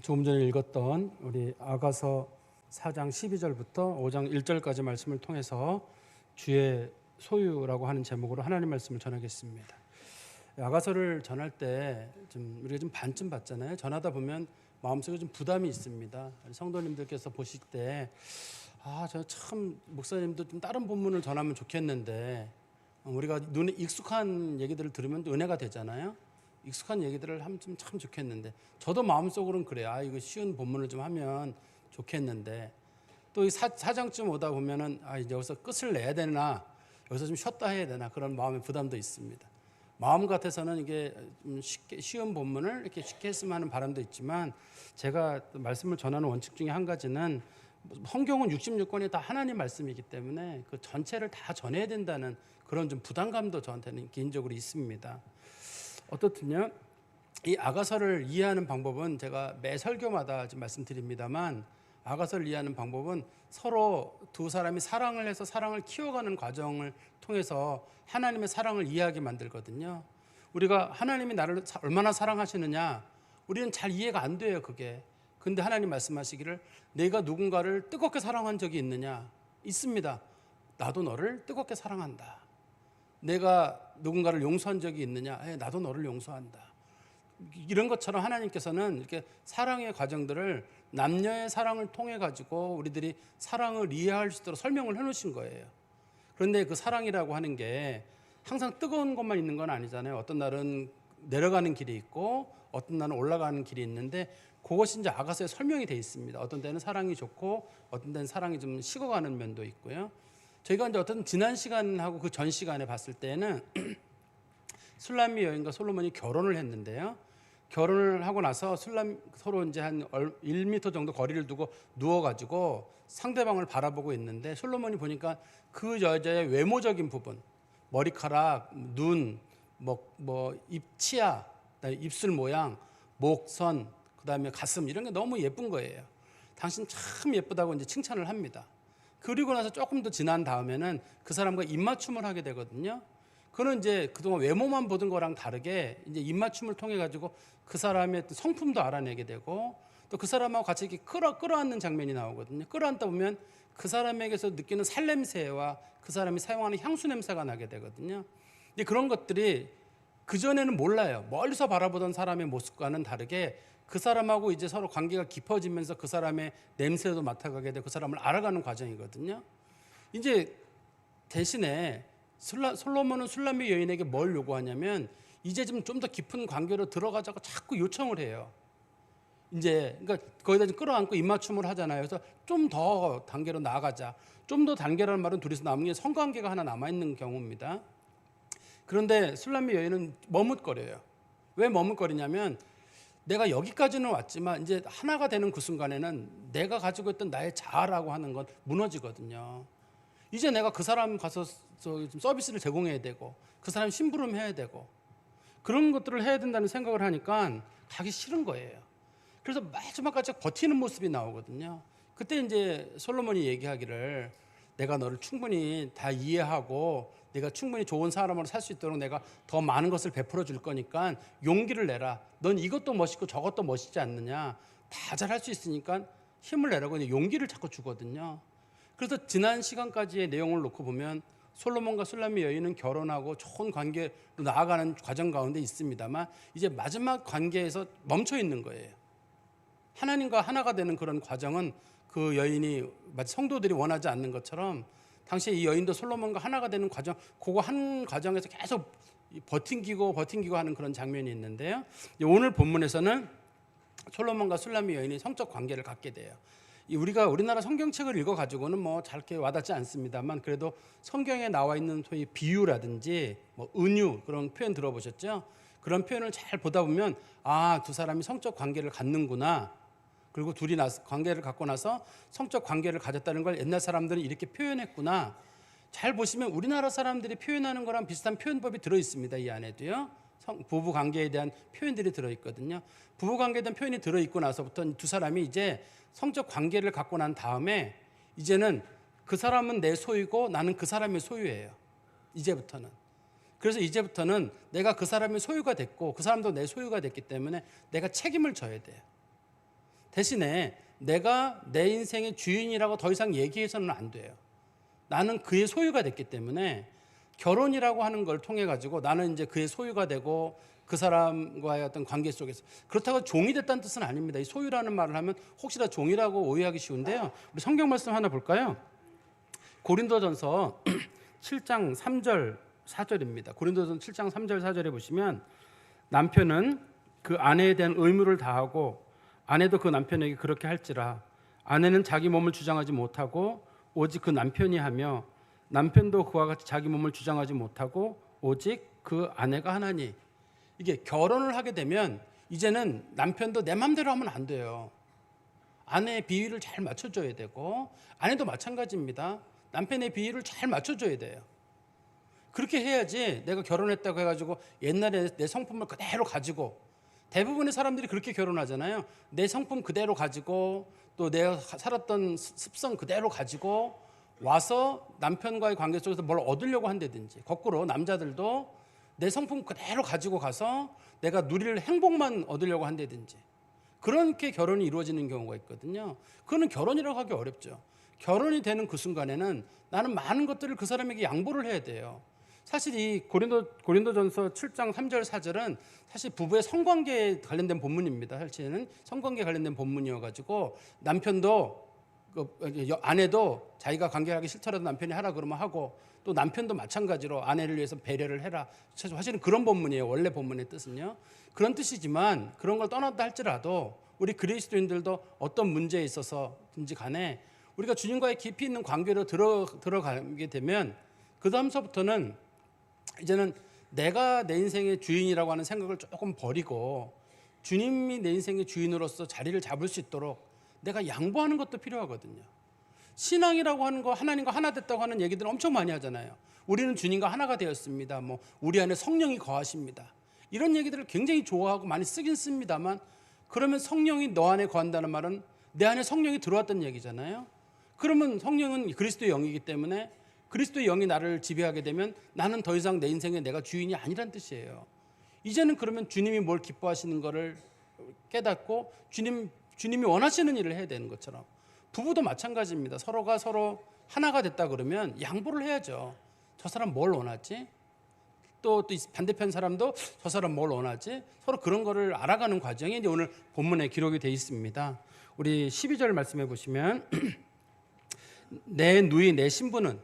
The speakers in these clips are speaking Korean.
조금 전에 읽었던 우리 아가서 4장 12절부터 5장 1절까지 말씀을 통해서 주의 소유라고 하는 제목으로 하나님 말씀을 전하겠습니다. 아가서를 전할 때 우리가 좀 반쯤 받잖아요. 전하다 보면 마음속에 좀 부담이 있습니다. 성도님들께서 보실 때 저 참 목사님도 좀 다른 본문을 전하면 좋겠는데 우리가 눈에 익숙한 얘기들을 들으면 은혜가 되잖아요. 익숙한 얘기들을 하면 참 좋겠는데 저도 마음속으로는 그래요. 이거 쉬운 본문을 좀 하면 좋겠는데 또 이 사장쯤 오다 보면은 이제 여기서 끝을 내야 되나, 여기서 좀 쉬었다 해야 되나, 그런 마음의 부담도 있습니다. 마음 같아서는 이게 쉬운 본문을 이렇게 쉽게 했으면 하는 바람도 있지만, 제가 말씀을 전하는 원칙 중에 한 가지는 성경은 66권이 다 하나님 말씀이기 때문에 그 전체를 다 전해야 된다는 그런 좀 부담감도 저한테는 개인적으로 있습니다. 어떻든요, 이 아가서를 이해하는 방법은 제가 매 설교마다 지금 말씀드립니다만, 아가서를 이해하는 방법은 서로 두 사람이 사랑을 해서 사랑을 키워가는 과정을 통해서 하나님의 사랑을 이해하게 만들거든요. 우리가 하나님이 나를 얼마나 사랑하시느냐, 우리는 잘 이해가 안 돼요, 그게. 근데 하나님 말씀하시기를 내가 누군가를 뜨겁게 사랑한 적이 있느냐? 있습니다. 나도 너를 뜨겁게 사랑한다. 내가 누군가를 용서한 적이 있느냐? 나도 너를 용서한다. 이런 것처럼 하나님께서는 이렇게 사랑의 과정들을 남녀의 사랑을 통해 가지고 우리들이 사랑을 이해할 수 있도록 설명을 해놓으신 거예요. 그런데 그 사랑이라고 하는 게 항상 뜨거운 것만 있는 건 아니잖아요. 어떤 날은 내려가는 길이 있고 어떤 날은 올라가는 길이 있는데, 그것이 이제 아가서에 설명이 되어 있습니다. 어떤 때는 사랑이 좋고 어떤 때는 사랑이 좀 식어가는 면도 있고요. 저희가 이제 어떤 지난 시간하고 그 전 시간에 봤을 때는 술람미 여인과 솔로몬이 결혼을 했는데요. 결혼을 하고 나서 서로 이제 한 1m 정도 거리를 두고 누워가지고 상대방을 바라보고 있는데, 솔로몬이 보니까 그 여자의 외모적인 부분, 머리카락, 눈, 입, 치아, 입술 모양, 목선, 그다음에 가슴, 이런 게 너무 예쁜 거예요. 당신 참 예쁘다고 이제 칭찬을 합니다. 그리고 나서 조금 더 지난 다음에는 그 사람과 입맞춤을 하게 되거든요. 그는 이제 그동안 외모만 보던 거랑 다르게 이제 입맞춤을 통해 가지고 그 사람의 성품도 알아내게 되고, 또 그 사람하고 같이 이렇게 끌어안는 장면이 나오거든요. 끌어안다 보면 그 사람에게서 느끼는 살냄새와 그 사람이 사용하는 향수 냄새가 나게 되거든요. 근데 그런 것들이 그전에는 몰라요. 멀리서 바라보던 사람의 모습과는 다르게 그 사람하고 이제 서로 관계가 깊어지면서 그 사람의 냄새도 맡아가게 되고 그 사람을 알아가는 과정이거든요. 이제 대신에 솔로몬은 술람미 여인에게 뭘 요구하냐면, 이제 좀 더 깊은 관계로 들어가자고 자꾸 요청을 해요. 이제 그러니까 거기다 좀 끌어안고 입맞춤을 하잖아요. 그래서 좀 더 단계로 나아가자. 좀 더 단계라는 말은 둘이서 남은 게 성관계가 하나 남아 있는 경우입니다. 그런데 술람미 여인은 머뭇거려요. 왜 머뭇거리냐면, 내가 여기까지는 왔지만 이제 하나가 되는 그 순간에는 내가 가지고 있던 나의 자아라고 하는 건 무너지거든요. 이제 내가 그 사람 가서 서비스를 제공해야 되고 그 사람 심부름해야 되고 그런 것들을 해야 된다는 생각을 하니까 가기 싫은 거예요. 그래서 마지막까지 버티는 모습이 나오거든요. 그때 이제 솔로몬이 얘기하기를, 내가 너를 충분히 다 이해하고 내가 충분히 좋은 사람으로 살 수 있도록 내가 더 많은 것을 베풀어 줄 거니까 용기를 내라. 넌 이것도 멋있고 저것도 멋있지 않느냐. 다 잘할 수 있으니까 힘을 내라고 용기를 자꾸 주거든요. 그래서 지난 시간까지의 내용을 놓고 보면 솔로몬과 술람미 여인은 결혼하고 좋은 관계로 나아가는 과정 가운데 있습니다만, 이제 마지막 관계에서 멈춰 있는 거예요. 하나님과 하나가 되는 그런 과정은 그 여인이 마치 성도들이 원하지 않는 것처럼 당시에 이 여인도 솔로몬과 하나가 되는 과정, 그거 한 과정에서 계속 버팅기고 하는 그런 장면이 있는데요. 오늘 본문에서는 솔로몬과 술람미 여인이 성적 관계를 갖게 돼요. 우리가 우리나라 성경책을 읽어가지고는 잘 이렇게 와닿지 않습니다만, 그래도 성경에 나와 있는 소위 비유라든지 은유, 그런 표현 들어보셨죠? 그런 표현을 잘 보다 보면 두 사람이 성적 관계를 갖는구나. 그리고 둘이 관계를 갖고 나서 성적 관계를 가졌다는 걸 옛날 사람들은 이렇게 표현했구나. 잘 보시면 우리나라 사람들이 표현하는 거랑 비슷한 표현법이 들어있습니다. 이 안에도요. 부부 관계에 대한 표현들이 들어있거든요. 부부 관계에 대한 표현이 들어있고 나서부터 두 사람이 이제 성적 관계를 갖고 난 다음에 이제는 그 사람은 내 소유고 나는 그 사람의 소유예요. 이제부터는. 그래서 이제부터는 내가 그 사람의 소유가 됐고 그 사람도 내 소유가 됐기 때문에 내가 책임을 져야 돼요. 대신에 내가 내 인생의 주인이라고 더 이상 얘기해서는 안 돼요. 나는 그의 소유가 됐기 때문에 결혼이라고 하는 걸 통해 가지고 나는 이제 그의 소유가 되고 그 사람과의 어떤 관계 속에서, 그렇다고 종이 됐다는 뜻은 아닙니다. 이 소유라는 말을 하면 혹시나 종이라고 오해하기 쉬운데요. 우리 성경 말씀 하나 볼까요? 고린도전서 7장 3절 4절입니다. 고린도전서 7장 3절 4절에 보시면 남편은 그 아내에 대한 의무를 다하고 아내도 그 남편에게 그렇게 할지라. 아내는 자기 몸을 주장하지 못하고 오직 그 남편이 하며 남편도 그와 같이 자기 몸을 주장하지 못하고 오직 그 아내가 하나니. 이게 결혼을 하게 되면 이제는 남편도 내 맘대로 하면 안 돼요. 아내의 비위를 잘 맞춰줘야 되고, 아내도 마찬가지입니다. 남편의 비위를 잘 맞춰줘야 돼요. 그렇게 해야지 내가 결혼했다고 해가지고 옛날에 내 성품을 그대로 가지고, 대부분의 사람들이 그렇게 결혼하잖아요. 내 성품 그대로 가지고 또 내가 살았던 습성 그대로 가지고 와서 남편과의 관계 속에서 뭘 얻으려고 한다든지, 거꾸로 남자들도 내 성품 그대로 가지고 가서 내가 누릴 행복만 얻으려고 한다든지, 그렇게 결혼이 이루어지는 경우가 있거든요. 그거는 결혼이라고 하기 어렵죠. 결혼이 되는 그 순간에는 나는 많은 것들을 그 사람에게 양보를 해야 돼요. 사실 이 고린도전서 7장 3절 4절은 사실 부부의 성관계에 관련된 본문입니다. 사실은 성관계에 관련된 본문이어가지고 남편도 아내도 자기가 관계하기 싫더라도 남편이 하라 그러면 하고, 또 남편도 마찬가지로 아내를 위해서 배려를 해라. 사실은 그런 본문이에요. 원래 본문의 뜻은요. 그런 뜻이지만 그런 걸 떠났다 할지라도 우리 그리스도인들도 어떤 문제에 있어서든지 간에 우리가 주님과의 깊이 있는 관계로 들어가게 되면 그 다음서부터는 이제는 내가 내 인생의 주인이라고 하는 생각을 조금 버리고 주님이 내 인생의 주인으로서 자리를 잡을 수 있도록 내가 양보하는 것도 필요하거든요. 신앙이라고 하는 거, 하나님과 하나 됐다고 하는 얘기들은 엄청 많이 하잖아요. 우리는 주님과 하나가 되었습니다. 우리 안에 성령이 거하십니다. 이런 얘기들을 굉장히 좋아하고 많이 쓰긴 씁니다만, 그러면 성령이 너 안에 거한다는 말은 내 안에 성령이 들어왔다는 얘기잖아요. 그러면 성령은 그리스도의 영이기 때문에 그리스도의 영이 나를 지배하게 되면 나는 더 이상 내 인생에 내가 주인이 아니란 뜻이에요. 이제는 그러면 주님이 뭘 기뻐하시는 거를 깨닫고 주님이 원하시는 일을 해야 되는 것처럼, 부부도 마찬가지입니다. 서로가 서로 하나가 됐다 그러면 양보를 해야죠. 저 사람 뭘 원하지? 또 반대편 사람도 저 사람 뭘 원하지? 서로 그런 거를 알아가는 과정이 이제 오늘 본문에 기록이 되어 있습니다. 우리 12절 말씀해 보시면 내 누이 내 신부는,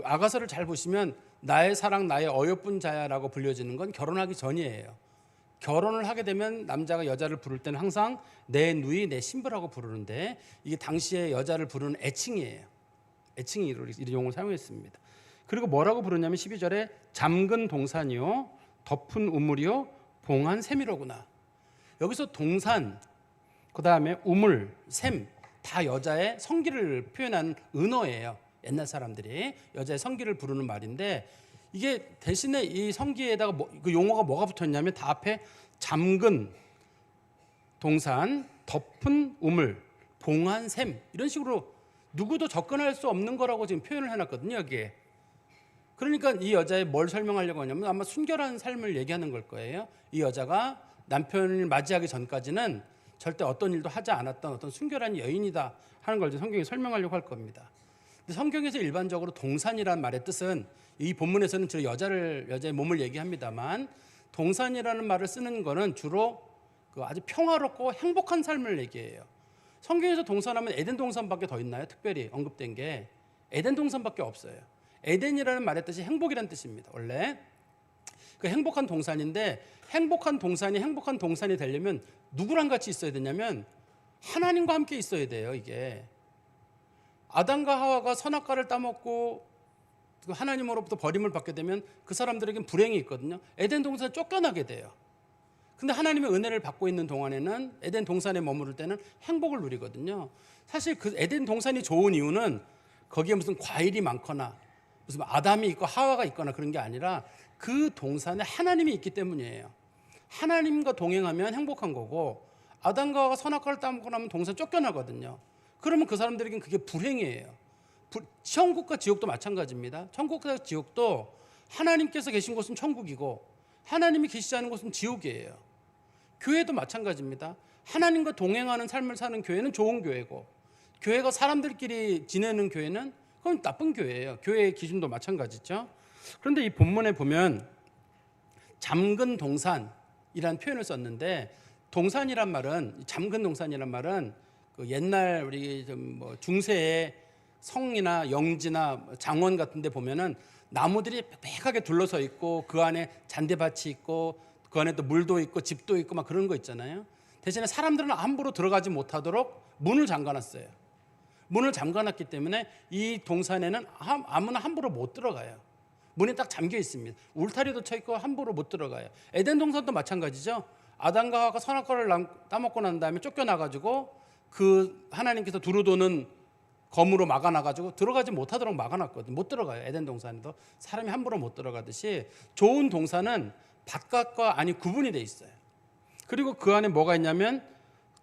아가서를 잘 보시면 나의 사랑 나의 어여쁜 자야라고 불려지는 건 결혼하기 전이에요. 결혼을 하게 되면 남자가 여자를 부를 때는 항상 내 누이 내 신부라고 부르는데, 이게 당시에 여자를 부르는 애칭이에요. 애칭으로 이런 용어를 사용했습니다. 그리고 뭐라고 부르냐면 12절에 잠근 동산이요 덮은 우물이요 봉한 샘이로구나. 여기서 동산, 그 다음에 우물, 샘, 다 여자의 성기를 표현하는 은어예요. 옛날 사람들이 여자의 성기를 부르는 말인데, 이게 대신에 이 성기에다가 그 용어가 뭐가 붙었냐면 다 앞에 잠근 동산, 덮은 우물, 봉한 샘, 이런 식으로 누구도 접근할 수 없는 거라고 지금 표현을 해놨거든요, 여기에. 그러니까 이 여자의 뭘 설명하려고 하냐면 아마 순결한 삶을 얘기하는 걸 거예요. 이 여자가 남편을 맞이하기 전까지는 절대 어떤 일도 하지 않았던 어떤 순결한 여인이다 하는 걸 성경이 설명하려고 할 겁니다. 근데 성경에서 일반적으로 동산이라는 말의 뜻은, 이 본문에서는 주로 여자의 몸을 얘기합니다만, 동산이라는 말을 쓰는 거는 주로 그 아주 평화롭고 행복한 삶을 얘기해요. 성경에서 동산하면 에덴 동산밖에 더 있나요? 특별히 언급된 게 에덴 동산밖에 없어요. 에덴이라는 말의 뜻이 행복이라는 뜻입니다. 원래 그 행복한 동산인데, 행복한 동산이 되려면 누구랑 같이 있어야 되냐면 하나님과 함께 있어야 돼요. 이게 아담과 하와가 선악과를 따먹고 하나님으로부터 버림을 받게 되면 그 사람들에겐 불행이 있거든요. 에덴 동산에 쫓겨나게 돼요. 근데 하나님의 은혜를 받고 있는 동안에는, 에덴 동산에 머무를 때는 행복을 누리거든요. 사실 그 에덴 동산이 좋은 이유는 거기에 무슨 과일이 많거나 무슨 아담이 있고 하와가 있거나 그런 게 아니라 그 동산에 하나님이 있기 때문이에요. 하나님과 동행하면 행복한 거고, 아담과 하와가 선악과를 따먹고 나면 동산 쫓겨나거든요. 그러면 그 사람들에겐 그게 불행이에요. 천국과 지옥도 마찬가지입니다. 천국과 지옥도 하나님께서 계신 곳은 천국이고 하나님이 계시지 않은 곳은 지옥이에요. 교회도 마찬가지입니다. 하나님과 동행하는 삶을 사는 교회는 좋은 교회고, 교회가 사람들끼리 지내는 교회는 그건 나쁜 교회예요. 교회의 기준도 마찬가지죠. 그런데 이 본문에 보면 잠근 동산이라는 표현을 썼는데, 동산이란 말은, 잠근 동산이란 말은 그 옛날 우리 좀 뭐 중세의 성이나 영지나 장원 같은 데 보면은 나무들이 빽빽하게 둘러서 있고 그 안에 잔디밭이 있고 그 안에 또 물도 있고 집도 있고 막 그런 거 있잖아요. 대신에 사람들은 함부로 들어가지 못하도록 문을 잠가놨어요. 문을 잠가놨기 때문에 이 동산에는 아무나 함부로 못 들어가요. 문이 딱 잠겨 있습니다. 울타리도 쳐 있고 함부로 못 들어가요. 에덴 동산도 마찬가지죠. 아담과 하와가 선악과를 따먹고 난 다음에 쫓겨나가지고 그 하나님께서 두루도는 검으로 막아놔가지고 들어가지 못하도록 막아놨거든요. 못 들어가요. 에덴 동산에도 사람이 함부로 못 들어가듯이 좋은 동산은 바깥과 안이 구분이 돼 있어요. 그리고 그 안에 뭐가 있냐면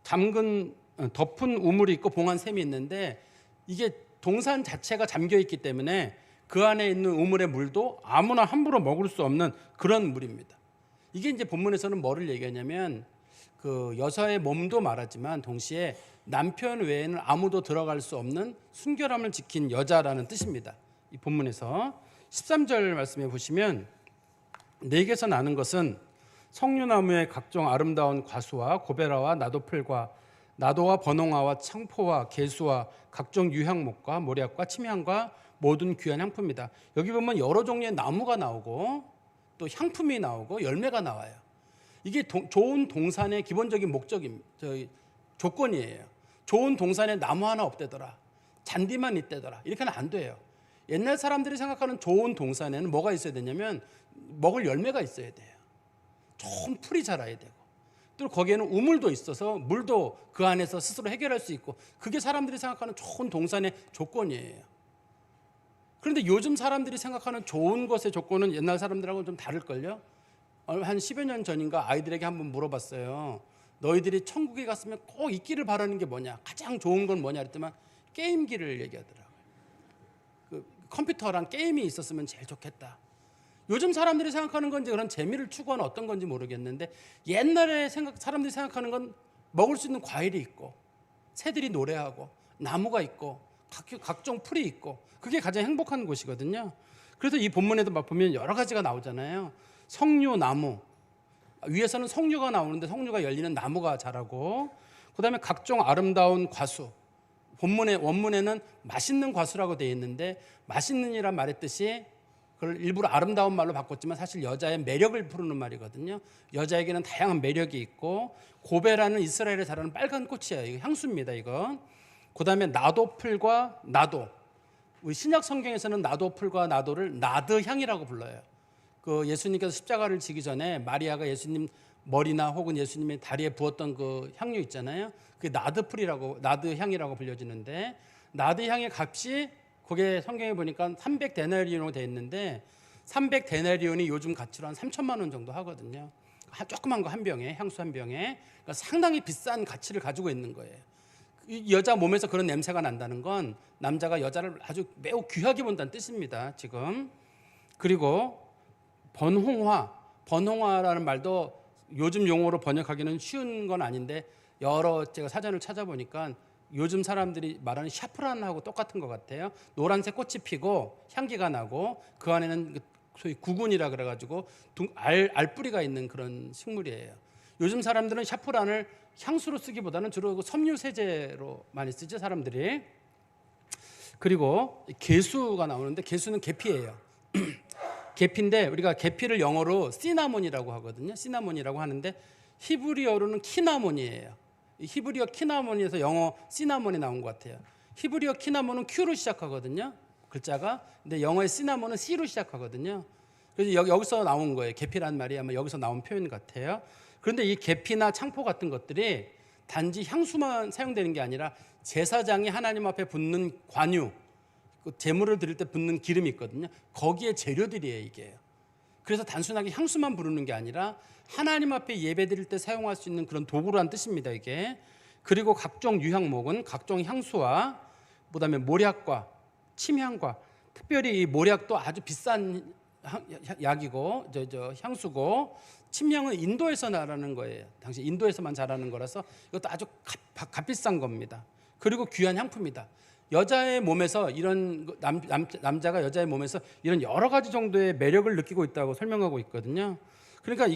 잠근 덮은 우물이 있고 봉한 샘이 있는데, 이게 동산 자체가 잠겨 있기 때문에 그 안에 있는 우물의 물도 아무나 함부로 먹을 수 없는 그런 물입니다. 이게 이제 본문에서는 뭐를 얘기하냐면 그 여자의 몸도 말하지만 동시에 남편 외에는 아무도 들어갈 수 없는 순결함을 지킨 여자라는 뜻입니다. 이 본문에서 13절 말씀해 보시면, 내게서 나는 것은 석류나무의 각종 아름다운 과수와 고베라와 나도풀과 나도와 번홍화와 창포와 개수와 각종 유향목과 모략과 침향과 모든 귀한 향품이다. 여기 보면 여러 종류의 나무가 나오고 또 향품이 나오고 열매가 나와요. 이게 좋은 동산의 기본적인 조건이에요. 좋은 동산에 나무 하나 없대더라, 잔디만 있대더라, 이렇게는 안 돼요. 옛날 사람들이 생각하는 좋은 동산에는 뭐가 있어야 되냐면 먹을 열매가 있어야 돼요. 좋은 풀이 자라야 되고, 또 거기에는 우물도 있어서 물도 그 안에서 스스로 해결할 수 있고, 그게 사람들이 생각하는 좋은 동산의 조건이에요. 그런데 요즘 사람들이 생각하는 좋은 것의 조건은 옛날 사람들하고는 좀 다를걸요. 한 10여 년 전인가 아이들에게 한번 물어봤어요. 너희들이 천국에 갔으면 꼭 있기를 바라는 게 뭐냐, 가장 좋은 건 뭐냐 그랬더니 게임기를 얘기하더라고요. 그 컴퓨터랑 게임이 있었으면 제일 좋겠다. 요즘 사람들이 생각하는 건 이제 그런 재미를 추구하는 어떤 건지 모르겠는데, 옛날에 사람들이 생각하는 건 먹을 수 있는 과일이 있고 새들이 노래하고 나무가 있고 각종 풀이 있고, 그게 가장 행복한 곳이거든요. 그래서 이 본문에도 막 보면 여러 가지가 나오잖아요. 석류나무, 위에서는 석류가 나오는데 석류가 열리는 나무가 자라고, 그다음에 각종 아름다운 과수, 원문에는 맛있는 과수라고 되어 있는데, 맛있는이란 말의 뜻이 그걸 일부러 아름다운 말로 바꿨지만 사실 여자의 매력을 부르는 말이거든요. 여자에게는 다양한 매력이 있고, 고베라는 이스라엘에 자라는 빨간 꽃이에요. 이거 향수입니다. 이거. 그다음에 나도풀과 나도, 우리 신약 성경에서는 나도풀과 나도를 나드향이라고 불러요. 그 예수님께서 십자가를 지기 전에 마리아가 예수님 머리나 혹은 예수님의 다리에 부었던 그 향유 있잖아요. 그게 나드풀이라고, 나드향이라고 불려지는데, 나드향의 값이 그게 성경에 보니까 300데나리온으로 되어 있는데, 300데나리온이 요즘 가치로 한 3천만 원 정도 하거든요. 조그만 거 한 병에, 향수 한 병에. 그러니까 상당히 비싼 가치를 가지고 있는 거예요. 이 여자 몸에서 그런 냄새가 난다는 건 남자가 여자를 아주 매우 귀하게 본다는 뜻입니다. 지금. 그리고 번홍화라는 말도 요즘 용어로 번역하기는 쉬운 건 아닌데, 제가 사전을 찾아보니까 요즘 사람들이 말하는 샤프란하고 똑같은 것 같아요. 노란색 꽃이 피고 향기가 나고 그 안에는 소위 구근이라 그래가지고 알뿌리가 있는 그런 식물이에요. 요즘 사람들은 샤프란을 향수로 쓰기보다는 주로 섬유 세제로 많이 쓰죠, 사람들이. 그리고 개수가 나오는데, 개수는 계피예요. 계피인데 우리가 계피를 영어로 시나몬이라고 하거든요. 시나몬이라고 하는데 히브리어로는 키나몬이에요. 히브리어 키나몬에서 영어 시나몬이 나온 것 같아요. 히브리어 키나몬은 Q로 시작하거든요, 글자가. 근데 영어의 시나몬은 C로 시작하거든요. 그래서 여기서 나온 거예요. 계피라는 말이 아마 여기서 나온 표현 같아요. 그런데 이 계피나 창포 같은 것들이 단지 향수만 사용되는 게 아니라 제사장이 하나님 앞에 붓는 관유, 제물을 드릴 때 붓는 기름이 있거든요. 거기에 재료들이에요, 이게. 그래서 단순하게 향수만 부르는 게 아니라 하나님 앞에 예배 드릴 때 사용할 수 있는 그런 도구라는 뜻입니다, 이게. 그리고 각종 유향목은 각종 향수와 그다음에 모략과 침향과, 특별히 이 모략도 아주 비싼 약이고 향수고, 침향은 인도에서 나라는 거예요. 당시 인도에서만 자라는 거라서 이것도 아주 값비싼 겁니다. 그리고 귀한 향품이다. 여자의 몸에서 이런 남자가 여자의 몸에서 이런 여러 가지 정도의 매력을 느끼고 있다고 설명하고 있거든요. 그러니까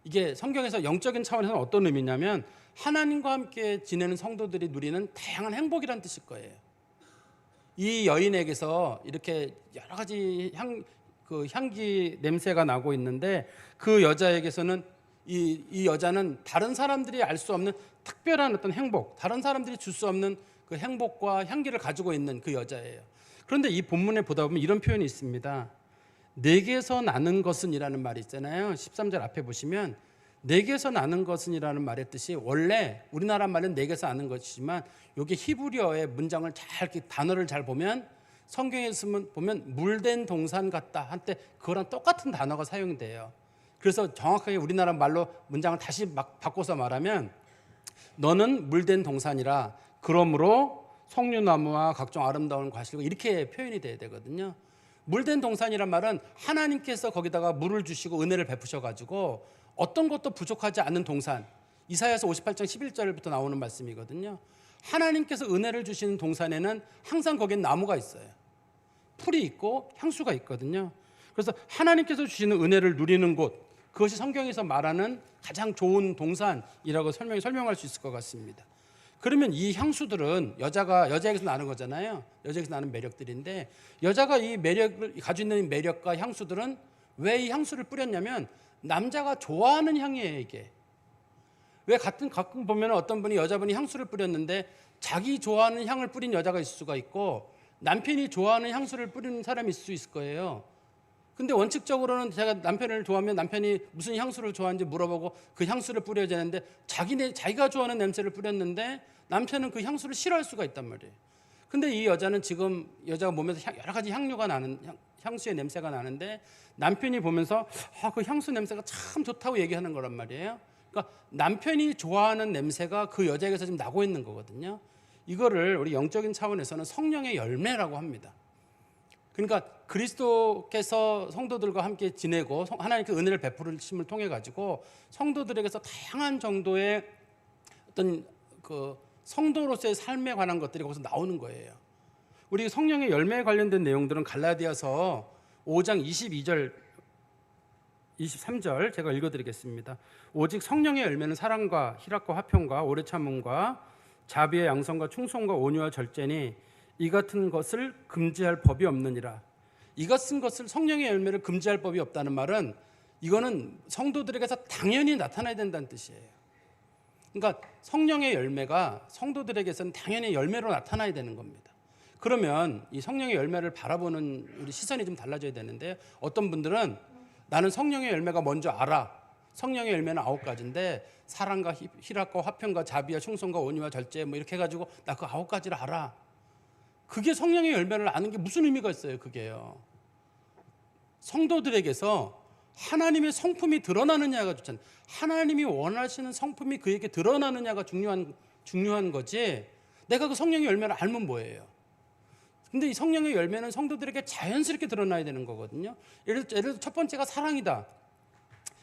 이게 성경에서 영적인 차원에서는 어떤 의미냐면 하나님과 함께 지내는 성도들이 누리는 다양한 행복이란 뜻일 거예요. 이 여인에게서 이렇게 여러 가지 향기 냄새가 나고 있는데 그 여자에게서는 이 여자는 다른 사람들이 알 수 없는 특별한 어떤 행복, 다른 사람들이 줄 수 없는 그 행복과 향기를 가지고 있는 그 여자예요. 그런데 이 본문에 보다 보면 이런 표현이 있습니다. 내게서 나는 것은 이라는 말이 있잖아요. 13절 앞에 보시면 내게서 나는 것은 이라는 말의 뜻이 원래 우리나라 말은 내게서 나는 것이지만 이게 히브리어의 문장을 잘 이렇게 단어를 잘 보면 성경에서 보면 물된 동산 같다 한때 그거랑 똑같은 단어가 사용돼요. 그래서 정확하게 우리나라 말로 문장을 다시 막 바꿔서 말하면 너는 물된 동산이라 그러므로 석류나무와 각종 아름다운 과실과 이렇게 표현이 돼야 되거든요. 물된 동산이란 말은 하나님께서 거기다가 물을 주시고 은혜를 베푸셔가지고 어떤 것도 부족하지 않는 동산, 이사야서 58장 11절부터 나오는 말씀이거든요. 하나님께서 은혜를 주시는 동산에는 항상 거기엔 나무가 있어요. 풀이 있고 향수가 있거든요. 그래서 하나님께서 주시는 은혜를 누리는 곳, 그것이 성경에서 말하는 가장 좋은 동산이라고 설명할 수 있을 것 같습니다. 그러면 이 향수들은 여자에게서 나는 거잖아요. 여자에게서 나는 매력들인데 여자가 이 매력을 가지고 있는 매력과 향수들은 왜 이 향수를 뿌렸냐면 남자가 좋아하는 향이에요. 이게 왜 가끔 보면 어떤 분이 여자분이 향수를 뿌렸는데 자기 좋아하는 향을 뿌린 여자가 있을 수가 있고 남편이 좋아하는 향수를 뿌리는 사람이 있을 수 있을 거예요. 근데 원칙적으로는 제가 남편을 좋아하면 남편이 무슨 향수를 좋아하는지 물어보고 그 향수를 뿌려야 되는데 자기가 좋아하는 냄새를 뿌렸는데 남편은 그 향수를 싫어할 수가 있단 말이에요. 근데 이 여자는 지금 여자가 몸에서 여러 가지 향료가 나는 향수의 냄새가 나는데 남편이 보면서 그 향수 냄새가 참 좋다고 얘기하는 거란 말이에요. 그러니까 남편이 좋아하는 냄새가 그 여자에게서 지금 나고 있는 거거든요. 이거를 우리 영적인 차원에서는 성령의 열매라고 합니다. 그러니까 그리스도께서 성도들과 함께 지내고 하나님께 은혜를 베푸심을 통해 가지고 성도들에게서 다양한 정도의 어떤 그 성도로서의 삶에 관한 것들이 거기서 나오는 거예요. 우리 성령의 열매에 관련된 내용들은 갈라디아서 5장 22절 23절 제가 읽어드리겠습니다. 오직 성령의 열매는 사랑과 희락과 화평과 오래 참음과 자비의 양성과 충성과 온유와 절제니 이 같은 것을 금지할 법이 없느니라. 이 같은 것을 성령의 열매를 금지할 법이 없다는 말은 이거는 성도들에게서 당연히 나타나야 된다는 뜻이에요. 그러니까 성령의 열매가 성도들에게서는 당연히 열매로 나타나야 되는 겁니다. 그러면 이 성령의 열매를 바라보는 우리 시선이 좀 달라져야 되는데 어떤 분들은 나는 성령의 열매가 뭔지 알아. 성령의 열매는 9가지인데 사랑과 희락과 화평과 자비와 충성과 온유와 절제 뭐 이렇게 해가지고 나 그 9가지를 알아. 그게 성령의 열매를 아는 게 무슨 의미가 있어요? 그게요. 성도들에게서 하나님의 성품이 드러나느냐가 좋잖아요. 하나님이 원하시는 성품이 그에게 드러나느냐가 중요한 거지. 내가 그 성령의 열매를 알면 뭐예요? 근데 이 성령의 열매는 성도들에게 자연스럽게 드러나야 되는 거거든요. 예를 들어 첫 번째가 사랑이다.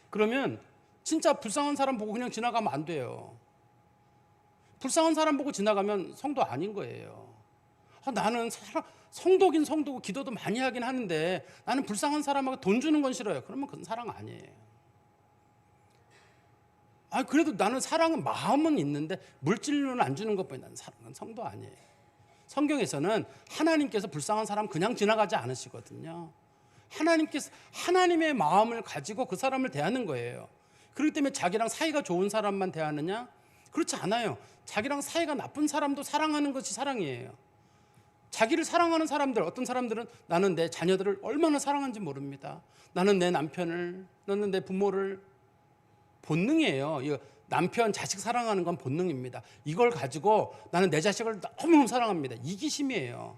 그러면 진짜 불쌍한 사람 보고 그냥 지나가면 안 돼요. 불쌍한 사람 보고 지나가면 성도 아닌 거예요. 나는 성도긴 성도고 기도도 많이 하긴 하는데 나는 불쌍한 사람하고 돈 주는 건 싫어요. 그러면 그건 사랑 아니에요. 그래도 나는 사랑은 마음은 있는데 물질로는 안 주는 것뿐이 나는 사랑은 성도 아니에요. 성경에서는 하나님께서 불쌍한 사람 그냥 지나가지 않으시거든요. 하나님께서 하나님의 마음을 가지고 그 사람을 대하는 거예요. 그렇기 때문에 자기랑 사이가 좋은 사람만 대하느냐? 그렇지 않아요. 자기랑 사이가 나쁜 사람도 사랑하는 것이 사랑이에요. 자기를 사랑하는 사람들, 어떤 사람들은 나는 내 자녀들을 얼마나 사랑하는지 모릅니다. 나는 내 남편을, 나는 내 부모를. 본능이에요. 남편, 자식 사랑하는 건 본능입니다. 이걸 가지고 나는 내 자식을 너무너무 사랑합니다. 이기심이에요.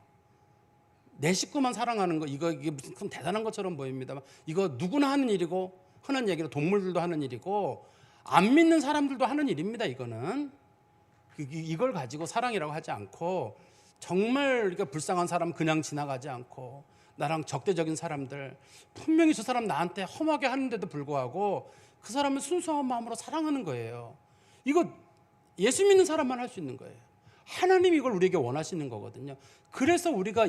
내 식구만 사랑하는 거, 이게 무슨 큰 대단한 것처럼 보입니다만 이거 누구나 하는 일이고 흔한 얘기로 동물들도 하는 일이고 안 믿는 사람들도 하는 일입니다. 이거는 이걸 가지고 사랑이라고 하지 않고 정말 불쌍한 사람 그냥 지나가지 않고 나랑 적대적인 사람들, 분명히 저 사람 나한테 험하게 하는데도 불구하고 그 사람을 순수한 마음으로 사랑하는 거예요. 이거 예수 믿는 사람만 할 수 있는 거예요. 하나님이 이걸 우리에게 원하시는 거거든요. 그래서 우리가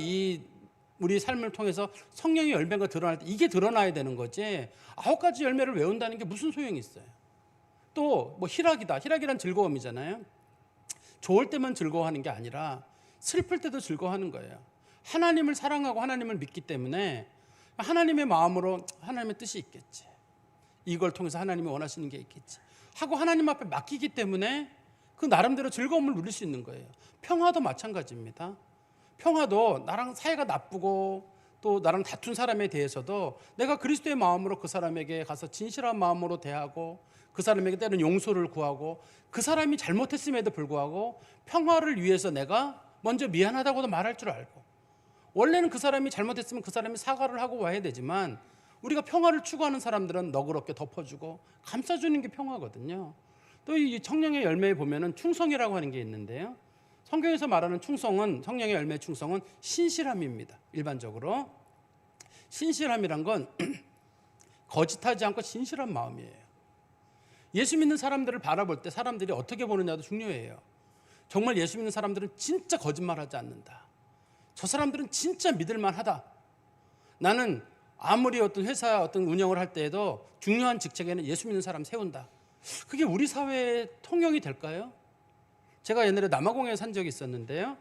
우리 삶을 통해서 성령의 열매가 드러날 때 이게 드러나야 되는 거지, 9가지 열매를 외운다는 게 무슨 소용이 있어요. 또 뭐 희락이다. 희락이란 즐거움이잖아요. 좋을 때만 즐거워하는 게 아니라 슬플 때도 즐거워하는 거예요. 하나님을 사랑하고 하나님을 믿기 때문에 하나님의 마음으로 하나님의 뜻이 있겠지, 이걸 통해서 하나님이 원하시는 게 있겠지 하고 하나님 앞에 맡기기 때문에 그 나름대로 즐거움을 누릴 수 있는 거예요. 평화도 마찬가지입니다. 평화도 나랑 사이가 나쁘고 또 나랑 다툰 사람에 대해서도 내가 그리스도의 마음으로 그 사람에게 가서 진실한 마음으로 대하고 그 사람에게 때로는 용서를 구하고 그 사람이 잘못했음에도 불구하고 평화를 위해서 내가 먼저 미안하다고도 말할 줄 알고, 원래는 그 사람이 잘못했으면 그 사람이 사과를 하고 와야 되지만 우리가 평화를 추구하는 사람들은 너그럽게 덮어주고 감싸주는 게 평화거든요. 또 이 성령의 열매에 보면은 충성이라고 하는 게 있는데요. 성경에서 말하는 충성은, 성령의 열매의 충성은 신실함입니다. 일반적으로 신실함이란 건 거짓하지 않고 신실한 마음이에요. 예수 믿는 사람들을 바라볼 때 사람들이 어떻게 보느냐도 중요해요. 정말 예수 믿는 사람들은 진짜 거짓말하지 않는다, 저 사람들은 진짜 믿을만하다. 나는 아무리 어떤 회사 어떤 운영을 할 때에도 중요한 직책에는 예수 믿는 사람 세운다. 그게 우리 사회의 통용이 될까요? 제가 옛날에 남아공에 산 적이 있었는데요.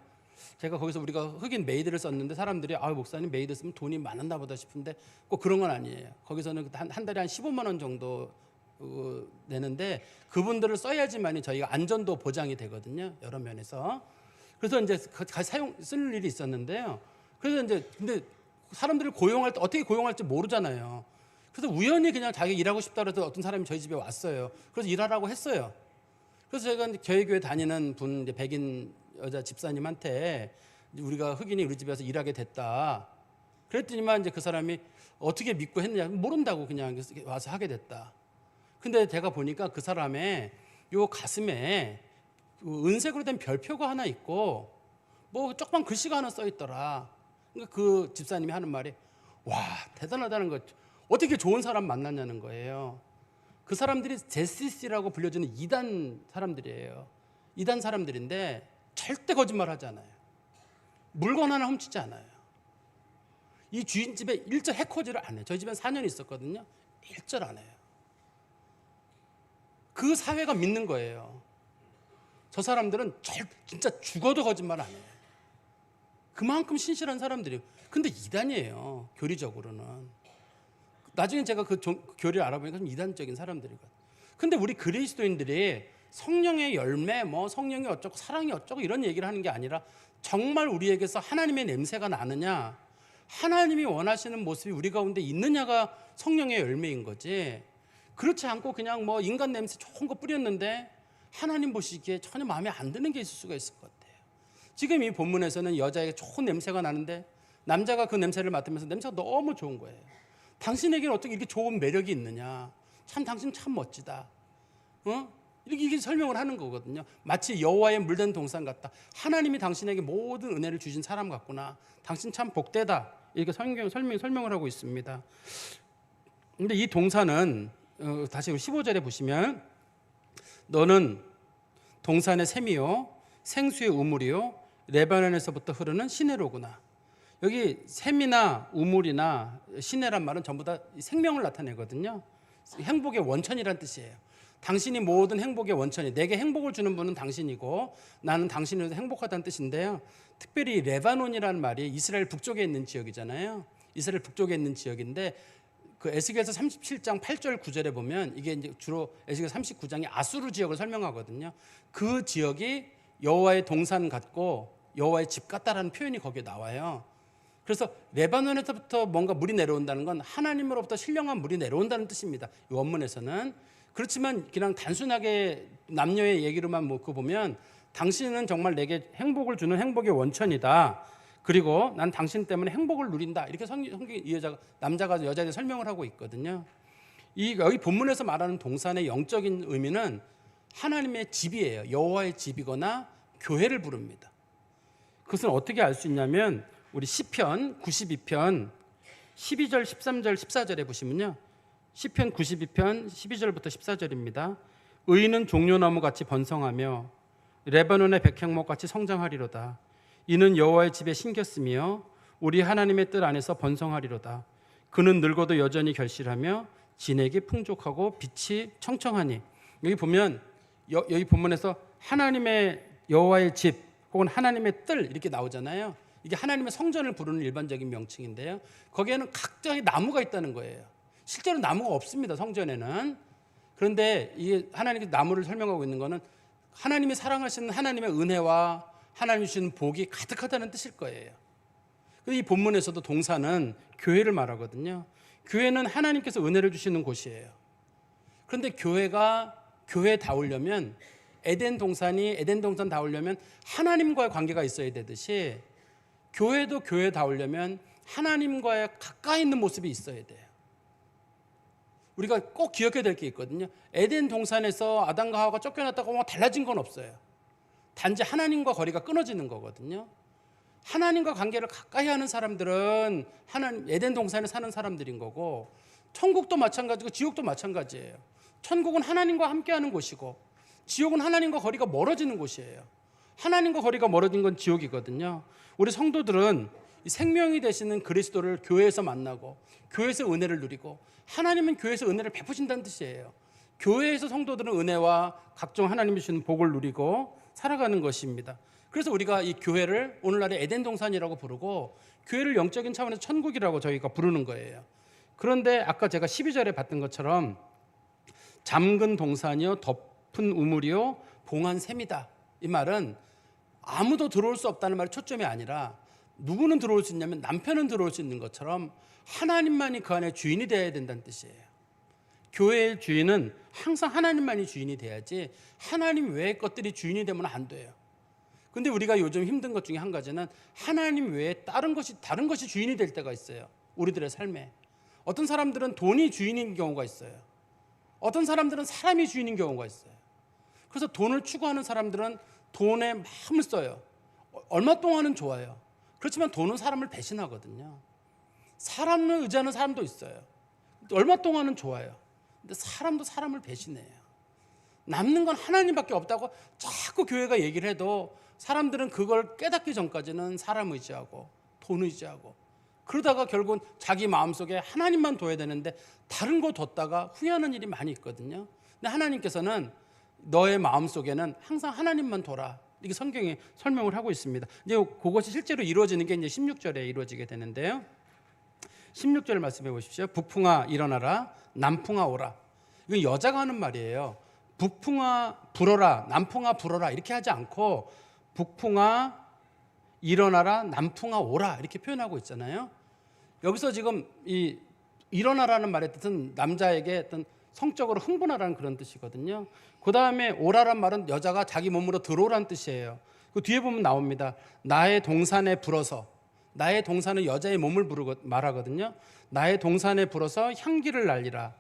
제가 거기서 우리가 흑인 메이드를 썼는데 사람들이 목사님 메이드 쓰면 돈이 많았나 보다 싶은데 꼭 그런 건 아니에요. 거기서는 한 달에 한 15만 원 정도 내는데 그분들을 써야지만이 저희가 안전도 보장이 되거든요, 여러 면에서. 그래서 이제 쓸 일이 있었는데요. 그래서 이제 근데 사람들을 고용할 때 어떻게 고용할지 모르잖아요. 그래서 우연히 그냥 자기 일하고 싶다 그래서 어떤 사람이 저희 집에 왔어요. 그래서 일하라고 했어요. 그래서 제가 저희 교회 다니는 분, 이제 백인 여자 집사님한테 우리가 흑인이 우리 집에서 일하게 됐다 그랬더니만 이제 그 사람이 어떻게 믿고 했느냐, 모른다고 그냥 와서 하게 됐다. 근데 제가 보니까 그 사람의 요 가슴에 은색으로 된 별표가 하나 있고 뭐 조그만 글씨가 하나 써 있더라. 그러니까 그 집사님이 하는 말이, 와, 대단하다는 거, 어떻게 좋은 사람 만났냐는 거예요. 그 사람들이 제시스라고 불려주는 이단 사람들이에요. 이단 사람들인데 절대 거짓말 하지 않아요. 물건 하나 훔치지 않아요. 이 주인집에 일절 해코지를 안 해요. 저희 집엔 4년 있었거든요. 일절 안 해요. 그 사회가 믿는 거예요. 저 사람들은 진짜 죽어도 거짓말 안 해요. 그만큼 신실한 사람들이에요. 근데 이단이에요, 교리적으로는. 나중에 제가 그 교리를 알아보니까 좀 이단적인 사람들이거든요. 근데 우리 그리스도인들이 성령의 열매, 뭐 성령이 어쩌고 사랑이 어쩌고 이런 얘기를 하는 게 아니라 정말 우리에게서 하나님의 냄새가 나느냐, 하나님이 원하시는 모습이 우리 가운데 있느냐가 성령의 열매인 거지, 그렇지 않고 그냥 뭐 인간 냄새 좋은 거 뿌렸는데 하나님 보시기에 전혀 마음에 안 드는 게 있을 수가 있을 것 같아요. 지금 이 본문에서는 여자에게 좋은 냄새가 나는데 남자가 그 냄새를 맡으면서 냄새가 너무 좋은 거예요. 당신에게는 어떻게 이렇게 좋은 매력이 있느냐, 참 당신 참 멋지다, 이렇게 설명을 하는 거거든요. 마치 여호와의 물된 동산 같다, 하나님이 당신에게 모든 은혜를 주신 사람 같구나, 당신 참 복되다, 이렇게 설명을 하고 있습니다. 근데 이 동산은 다시 15절에 보시면, 너는 동산의 샘이요 생수의 우물이요 레바논에서부터 흐르는 시내로구나. 여기 샘이나 우물이나 시내란 말은 전부 다 생명을 나타내거든요. 행복의 원천이란 뜻이에요. 당신이 모든 행복의 원천이, 내게 행복을 주는 분은 당신이고 나는 당신으로 행복하다는 뜻인데요. 특별히 레바논이라는 말이 이스라엘 북쪽에 있는 지역이잖아요. 이스라엘 북쪽에 있는 지역인데 그 에스겔서 37장 8절 9절에 보면 이게 이제 주로 에스겔 39장이 아수르 지역을 설명하거든요. 그 지역이 여호와의 동산 같고 여호와의 집 같다라는 표현이 거기에 나와요. 그래서 레바논에서부터 뭔가 물이 내려온다는 건 하나님으로부터 신령한 물이 내려온다는 뜻입니다, 이 원문에서는. 그렇지만 그냥 단순하게 남녀의 얘기로만 놓고 보면 당신은 정말 내게 행복을 주는 행복의 원천이다, 그리고 난 당신 때문에 행복을 누린다, 이렇게 성경이 남자가 여자에 대해 설명을 하고 있거든요. 여기 본문에서 말하는 동산의 영적인 의미는 하나님의 집이에요. 여호와의 집이거나 교회를 부릅니다. 그것은 어떻게 알 수 있냐면 우리 시편 92편 12절, 13절, 14절에 보시면요. 시편 92편 12절부터 14절입니다. 의인은 종려나무 같이 번성하며 레바논의 백향목 같이 성장하리로다. 이는 여호와의 집에 심겼으며 우리 하나님의 뜰 안에서 번성하리로다. 그는 늙어도 여전히 결실하며 진액이 풍족하고 빛이 청청하니. 여기 보면 여기 본문에서 하나님의 여호와의 집 혹은 하나님의 뜰 이렇게 나오잖아요. 이게 하나님의 성전을 부르는 일반적인 명칭인데요. 거기에는 각종의 나무가 있다는 거예요. 실제로 나무가 없습니다, 성전에는. 그런데 이게 하나님의 나무를 설명하고 있는 것은 하나님이 사랑하시는 하나님의 은혜와 하나님이 주시는 복이 가득하다는 뜻일 거예요. 이 본문에서도 동사는 교회를 말하거든요. 교회는 하나님께서 은혜를 주시는 곳이에요. 그런데 교회가 교회다우려면 에덴 동산다우려면 하나님과의 관계가 있어야 되듯이 교회도 교회다우려면 하나님과의 가까이 있는 모습이 있어야 돼요. 우리가 꼭 기억해야 될 게 있거든요. 에덴 동산에서 아담과 하와가 쫓겨났다고 뭐 달라진 건 없어요. 단지 하나님과 거리가 끊어지는 거거든요. 하나님과 관계를 가까이 하는 사람들은 에덴 동산에 사는 사람들인 거고, 천국도 마찬가지고 지옥도 마찬가지예요. 천국은 하나님과 함께하는 곳이고 지옥은 하나님과 거리가 멀어지는 곳이에요. 하나님과 거리가 멀어진 건 지옥이거든요. 우리 성도들은 생명이 되시는 그리스도를 교회에서 만나고 교회에서 은혜를 누리고, 하나님은 교회에서 은혜를 베푸신다는 뜻이에요. 교회에서 성도들은 은혜와 각종 하나님이 주시는 복을 누리고 살아가는 것입니다. 그래서 우리가 이 교회를 오늘날의 에덴 동산이라고 부르고, 교회를 영적인 차원에서 천국이라고 저희가 부르는 거예요. 그런데 아까 제가 12절에 봤던 것처럼 잠근 동산이요 덮은 우물이요 봉한 샘이다, 이 말은 아무도 들어올 수 없다는 말이 초점이 아니라 누구는 들어올 수 있냐면 남편은 들어올 수 있는 것처럼 하나님만이 그 안에 주인이 되어야 된다는 뜻이에요. 교회의 주인은 항상 하나님만이 주인이 돼야지 하나님 외의 것들이 주인이 되면 안 돼요. 근데 우리가 요즘 힘든 것 중에 한 가지는 하나님 외에 다른 것이 주인이 될 때가 있어요. 우리들의 삶에. 어떤 사람들은 돈이 주인인 경우가 있어요. 어떤 사람들은 사람이 주인인 경우가 있어요. 그래서 돈을 추구하는 사람들은 돈에 마음을 써요. 얼마 동안은 좋아요. 그렇지만 돈은 사람을 배신하거든요. 사람을 의지하는 사람도 있어요. 얼마 동안은 좋아요. 근데 사람도 사람을 배신해요. 남는 건 하나님밖에 없다고 자꾸 교회가 얘기를 해도 사람들은 그걸 깨닫기 전까지는 사람 의지하고 돈 의지하고, 그러다가 결국은 자기 마음속에 하나님만 둬야 되는데 다른 거 뒀다가 후회하는 일이 많이 있거든요. 근데 하나님께서는 너의 마음속에는 항상 하나님만 둬라, 이게 성경에 설명을 하고 있습니다. 이제 그것이 실제로 이루어지는 게 이제 16절에 이루어지게 되는데요. 16절 말씀해 보십시오. 북풍아 일어나라, 남풍아 오라. 이건 여자가 하는 말이에요. 북풍아 불어라, 남풍아 불어라 이렇게 하지 않고 북풍아 일어나라, 남풍아 오라 이렇게 표현하고 있잖아요. 여기서 지금 이 일어나라는 말의 뜻은 남자에게 어떤 성적으로 흥분하라는 그런 뜻이거든요. 그 다음에 오라란 말은 여자가 자기 몸으로 들어오라는 뜻이에요. 그 뒤에 보면 나옵니다. 나의 동산에 불어서, 나의 동산은 여자의 몸을 말하거든요. 나의 동산에 불어서 향기를 날리라.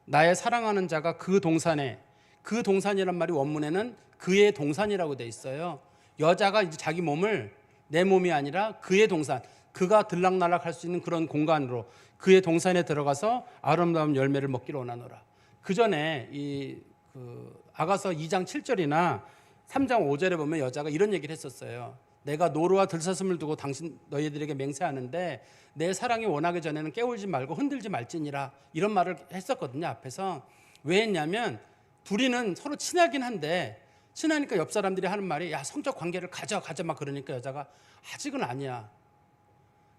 나의 사랑하는 자가 그 동산에, 그 동산이란 말이 원문에는 그의 동산이라고 돼 있어요. 여자가 이제 자기 몸을 내 몸이 아니라 그의 동산, 그가 들락날락할 수 있는 그런 공간으로 그의 동산에 들어가서 아름다운 열매를 먹기를 원하노라. 그 전에 아가서 2장 7절이나 3장 5절에 보면 여자가 이런 얘기를 했었어요. 내가 노루와 들사슴을 두고 너희들에게 맹세하는데 내 사랑이 원하기 전에는 깨울지 말고 흔들지 말지니라, 이런 말을 했었거든요. 앞에서 왜 했냐면 둘이는 서로 친하긴 한데, 친하니까 옆 사람들이 하는 말이 야 성적 관계를 가져 막 그러니까 여자가 아직은 아니야.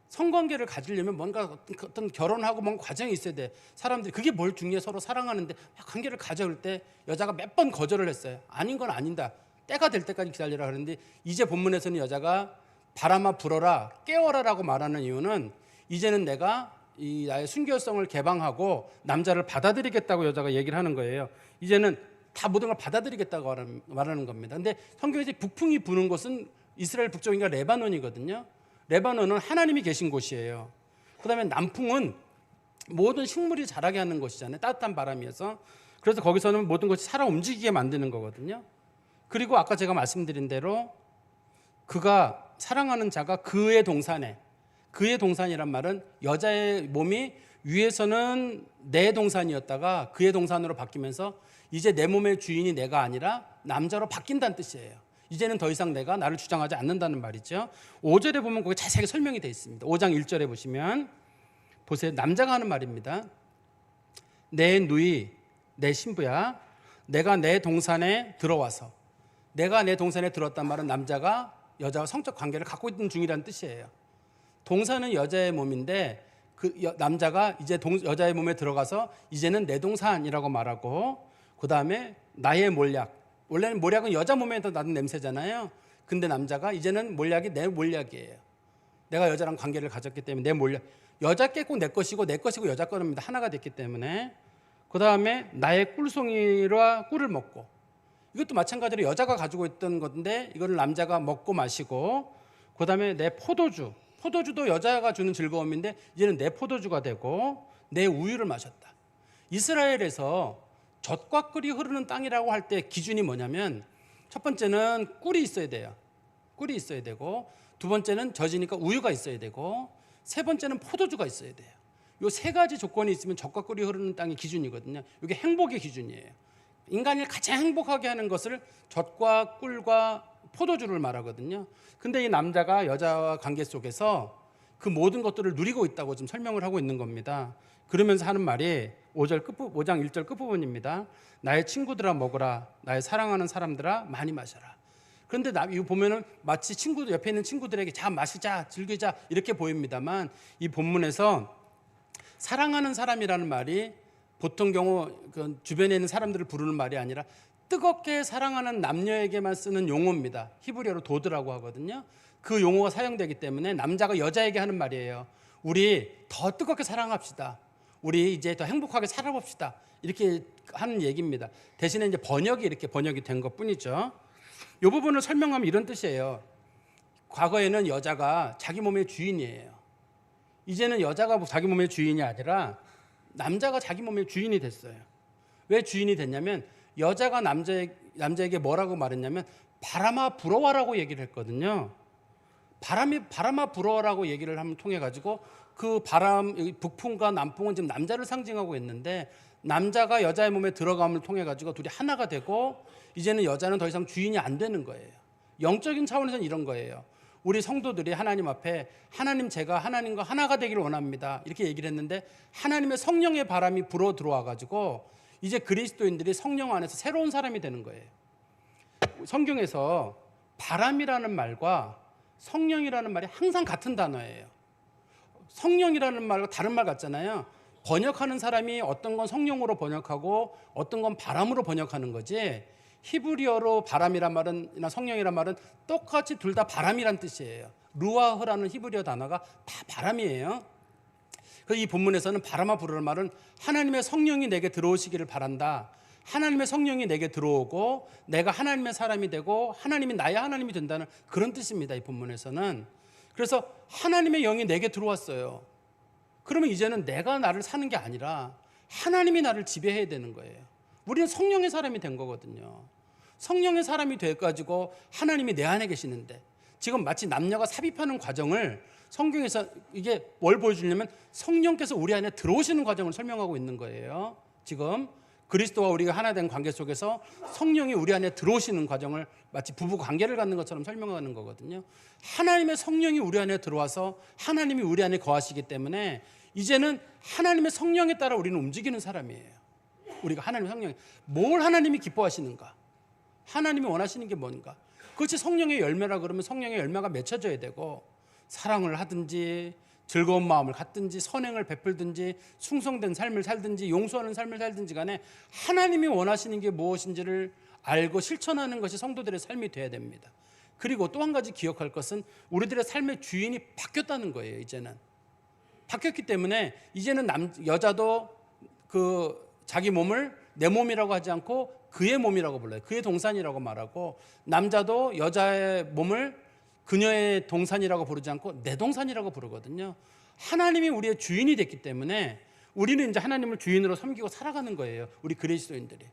성관계를 가지려면 뭔가 어떤 결혼하고 뭔가 과정이 있어야 돼. 사람들이 그게 뭘 중요해, 서로 사랑하는데 관계를 가져 그럴 때 여자가 몇 번 거절을 했어요. 아닌 건 아닌다, 때가 될 때까지 기다리라. 그러는데 이제 본문에서는 여자가 바람아 불어라, 깨워라라고 말하는 이유는 이제는 내가 이 나의 순결성을 개방하고 남자를 받아들이겠다고 여자가 얘기를 하는 거예요. 이제는 다 모든 걸 받아들이겠다고 말하는 겁니다. 근데 성경에서 북풍이 부는 곳은 이스라엘 북쪽인가 레바논이거든요. 레바논은 하나님이 계신 곳이에요. 그 다음에 남풍은 모든 식물이 자라게 하는 곳이잖아요. 따뜻한 바람이어서. 그래서 거기서는 모든 것이 살아 움직이게 만드는 거거든요. 그리고 아까 제가 말씀드린 대로 그가 사랑하는 자가 그의 동산에, 그의 동산이란 말은 여자의 몸이 위에서는 내 동산이었다가 그의 동산으로 바뀌면서 이제 내 몸의 주인이 내가 아니라 남자로 바뀐다는 뜻이에요. 이제는 더 이상 내가 나를 주장하지 않는다는 말이죠. 5절에 보면 거기 자세하게 설명이 되어 있습니다. 5장 1절에 보시면 보세요. 남자가 하는 말입니다. 내 누이, 내 신부야. 내가 내 동산에 들어와서, 내가 내 동산에 들어왔단 말은 남자가 여자와 성적 관계를 갖고 있는 중이라는 뜻이에요. 동산은 여자의 몸인데 그 남자가 이제 여자의 몸에 들어가서 이제는 내 동산이라고 말하고, 그 다음에 나의 몰약. 원래는 몰약은 여자 몸에서 나는 냄새잖아요. 근데 남자가 이제는 몰약이 내 몰약이에요. 내가 여자랑 관계를 가졌기 때문에 내 몰약. 여자 깼고 내 것이고 내 것이고 여자 거입니다. 하나가 됐기 때문에. 그 다음에 나의 꿀송이와 꿀을 먹고, 이것도 마찬가지로 여자가 가지고 있던 건데 이거를 남자가 먹고 마시고, 그 다음에 내 포도주. 포도주도 여자가 주는 즐거움인데 이제는 내 포도주가 되고 내 우유를 마셨다. 이스라엘에서 젖과 꿀이 흐르는 땅이라고 할 때 기준이 뭐냐면, 첫 번째는 꿀이 있어야 돼요. 꿀이 있어야 되고, 두 번째는 젖이니까 우유가 있어야 되고, 세 번째는 포도주가 있어야 돼요. 이 세 가지 조건이 있으면 젖과 꿀이 흐르는 땅이 기준이거든요. 이게 행복의 기준이에요. 인간을 가장 행복하게 하는 것을 젖과 꿀과 포도주를 말하거든요. 근데 이 남자가 여자와 관계 속에서 그 모든 것들을 누리고 있다고 지금 설명을 하고 있는 겁니다. 그러면서 하는 말이 5장 1절 끝부분입니다. 나의 친구들아 먹으라, 나의 사랑하는 사람들아 많이 마셔라. 그런데 이거 보면은 마치 친구들, 옆에 있는 친구들에게 자 마시자, 즐기자 이렇게 보입니다만, 이 본문에서 사랑하는 사람이라는 말이 보통 경우 그 주변에 있는 사람들을 부르는 말이 아니라 뜨겁게 사랑하는 남녀에게만 쓰는 용어입니다. 히브리어로 도드라고 하거든요. 그 용어가 사용되기 때문에 남자가 여자에게 하는 말이에요. 우리 더 뜨겁게 사랑합시다. 우리 이제 더 행복하게 살아봅시다. 이렇게 하는 얘기입니다. 대신에 이제 이렇게 번역이 된 것뿐이죠. 이 부분을 설명하면 이런 뜻이에요. 과거에는 여자가 자기 몸의 주인이에요. 이제는 여자가 자기 몸의 주인이 아니라 남자가 자기 몸의 주인이 됐어요. 왜 주인이 됐냐면, 여자가 남자에게 뭐라고 말했냐면 바람아 불어와라고 얘기를 했거든요. 바람아 불어와라고 얘기를 하면 통해 가지고, 그 바람, 북풍과 남풍은 지금 남자를 상징하고 있는데, 남자가 여자의 몸에 들어감을 통해 가지고 둘이 하나가 되고, 이제는 여자는 더 이상 주인이 안 되는 거예요. 영적인 차원에서는 이런 거예요. 우리 성도들이 하나님 앞에 하나님, 제가 하나님과 하나가 되기를 원합니다 이렇게 얘기를 했는데, 하나님의 성령의 바람이 불어 들어와 가지고 이제 그리스도인들이 성령 안에서 새로운 사람이 되는 거예요. 성경에서 바람이라는 말과 성령이라는 말이 항상 같은 단어예요. 성령이라는 말과 다른 말 같잖아요. 번역하는 사람이 어떤 건 성령으로 번역하고 어떤 건 바람으로 번역하는 거지, 히브리어로 바람이란 말은 성령이란 말은 똑같이 둘 다 바람이란 뜻이에요. 루아흐라는 히브리어 단어가 다 바람이에요. 그래서 이 본문에서는 바람아 부르는 말은 하나님의 성령이 내게 들어오시기를 바란다. 하나님의 성령이 내게 들어오고 내가 하나님의 사람이 되고 하나님이 나의 하나님이 된다는 그런 뜻입니다. 이 본문에서는. 그래서 하나님의 영이 내게 들어왔어요. 그러면 이제는 내가 나를 사는 게 아니라 하나님이 나를 지배해야 되는 거예요. 우리는 성령의 사람이 된 거거든요. 성령의 사람이 돼가지고 하나님이 내 안에 계시는데, 지금 마치 남녀가 삽입하는 과정을 성경에서 이게 뭘 보여주냐면 성령께서 우리 안에 들어오시는 과정을 설명하고 있는 거예요. 지금 그리스도와 우리가 하나 된 관계 속에서 성령이 우리 안에 들어오시는 과정을 마치 부부 관계를 갖는 것처럼 설명하는 거거든요. 하나님의 성령이 우리 안에 들어와서 하나님이 우리 안에 거하시기 때문에 이제는 하나님의 성령에 따라 우리는 움직이는 사람이에요. 우리가 하나님의 성령, 뭘 하나님이 기뻐하시는가, 하나님이 원하시는 게 뭔가, 그것이 성령의 열매라 그러면 성령의 열매가 맺혀져야 되고, 사랑을 하든지 즐거운 마음을 갖든지 선행을 베풀든지 충성된 삶을 살든지 용서하는 삶을 살든지 간에 하나님이 원하시는 게 무엇인지를 알고 실천하는 것이 성도들의 삶이 돼야 됩니다. 그리고 또 한 가지 기억할 것은 우리들의 삶의 주인이 바뀌었다는 거예요. 이제는 바뀌었기 때문에 이제는 여자도 그 자기 몸을 내 몸이라고 하지 않고 그의 몸이라고 불러요. 그의 동산이라고 말하고, 남자도 여자의 몸을 그녀의 동산이라고 부르지 않고 내 동산이라고 부르거든요. 하나님이 우리의 주인이 됐기 때문에 우리는 이제 하나님을 주인으로 섬기고 살아가는 거예요. 우리 그리스도인들이.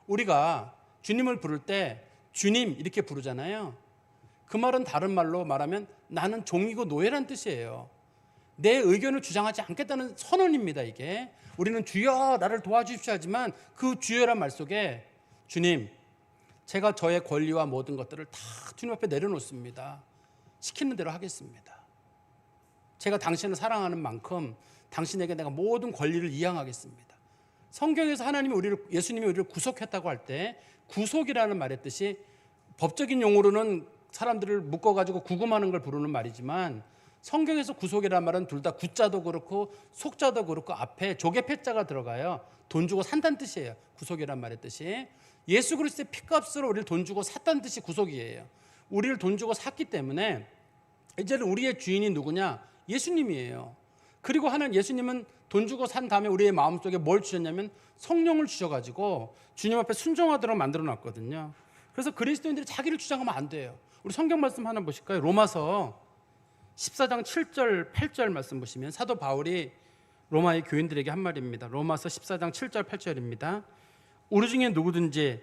우리가 주님을 부를 때 주님 이렇게 부르잖아요. 그 말은 다른 말로 말하면 나는 종이고 노예란 뜻이에요. 내 의견을 주장하지 않겠다는 선언입니다. 이게 우리는 주여 나를 도와주십시오 하지만 그 주여란 말 속에 주님, 제가 저의 권리와 모든 것들을 다 주님 앞에 내려놓습니다. 시키는 대로 하겠습니다. 제가 당신을 사랑하는 만큼 당신에게 내가 모든 권리를 이양하겠습니다. 성경에서 예수님이 우리를 구속했다고 할 때 구속이라는 말의 뜻이 법적인 용어로는 사람들을 묶어가지고 구금하는 걸 부르는 말이지만 성경에서 구속이라는 말은 둘 다 구자도 그렇고 속자도 그렇고 앞에 조개 패자가 들어가요. 돈 주고 산다는 뜻이에요. 구속이라는 말의 뜻이. 예수 그리스도의 피값으로 우리를 돈 주고 샀다는 뜻이 구속이에요. 우리를 돈 주고 샀기 때문에 이제는 우리의 주인이 누구냐? 예수님이에요. 그리고 예수님은 돈 주고 산 다음에 우리의 마음속에 뭘 주셨냐면 성령을 주셔가지고 주님 앞에 순종하도록 만들어 놨거든요. 그래서 그리스도인들이 자기를 주장하면 안 돼요. 우리 성경 말씀 하나 보실까요? 로마서 14장 7절 8절 말씀 보시면 사도 바울이 로마의 교인들에게 한 말입니다. 로마서 14장 7절 8절입니다. 우리 중에 누구든지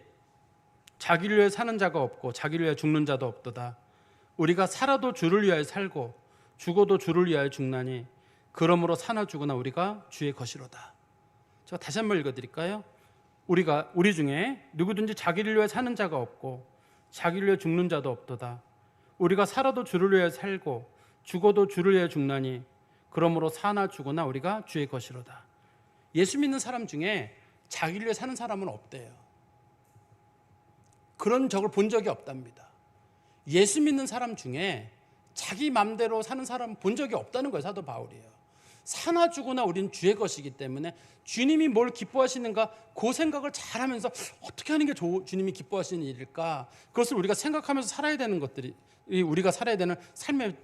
자기를 위해 사는 자가 없고 자기를 위해 죽는 자도 없도다. 우리가 살아도 주를 위하여 살고 죽어도 주를 위하여 죽나니 그러므로 사나 죽으나 우리가 주의 것이로다. 제가 다시 한번 읽어드릴까요? 우리 중에 누구든지 자기를 위해 사는 자가 없고 자기를 위해 죽는 자도 없도다. 우리가 살아도 주를 위하여 살고 죽어도 주를 위하여 죽나니 그러므로 사나 죽으나 우리가 주의 것이로다. 예수 믿는 사람 중에 자기를 위해 사는 사람은 없대요. 그런 적을 본 적이 없답니다. 예수 믿는 사람 중에 자기 맘대로 사는 사람은 본 적이 없다는 거예요. 사도 바울이에요. 사나 죽으나 우리는 주의 것이기 때문에 주님이 뭘 기뻐하시는가 그 생각을 잘하면서 어떻게 하는 게 주님이 기뻐하시는 일일까, 그것을 우리가 생각하면서 살아야 되는 것들이 우리가 살아야 되는 삶의